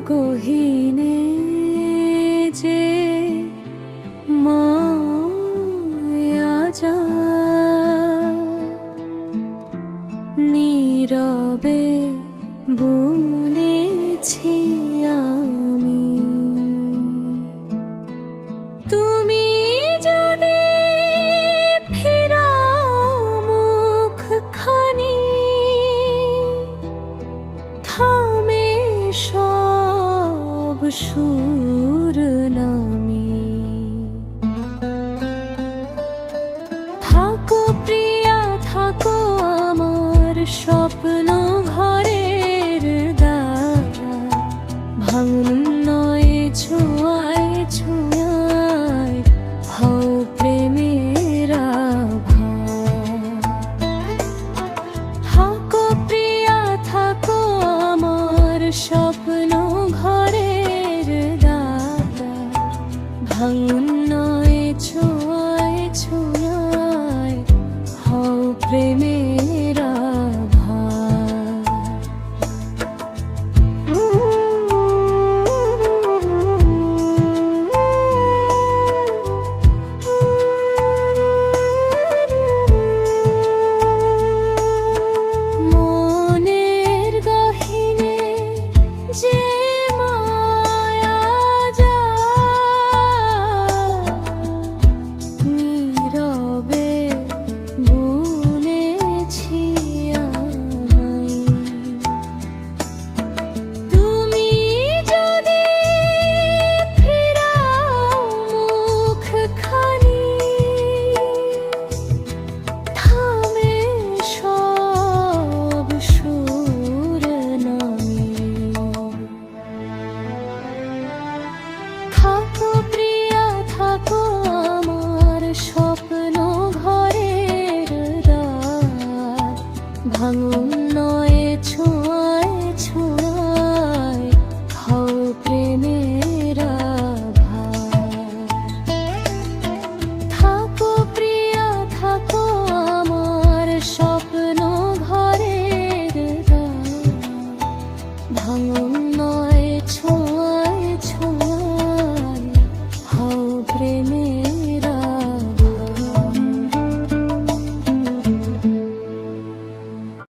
গহীনে যে মায়া যায়, নীরবে বলেছি আমি। তুমি যদি ফেরাও মুখখানি, থামে সব সুর নামি। থাকো প্রিয়া থাকো আমার স্বপ্ন ঘরের দ্বার, ভাঙন নয় ছোঁয়ায় ছোঁয়ায় হও প্রেমের আভার। থাকো প্রিয়া থাকো আমার স্বপ্ন ঘরের দ্বার, ভাঙন নয় ছোঁয়ায় ছোঁয়ায় হও প্রেমের আভার। মনের গহীনে যে মায়া যায়, নীরবে বলেছি আমায়। তুমি যদি ফেরাও মুখখানি, থামে সব সুর নামি। থাকো প্রিয়া থাকো আমার স্বপ্ন ঘরের দ্বার, ভাঙন নয় ছোঁয়ায় ছোঁয়ায় হও প্রেমের আভার। থাকো প্রিয়া থাকো আমার স্বপ্ন ঘরের দ্বার, ভাঙন নয় ছোঁয়ায়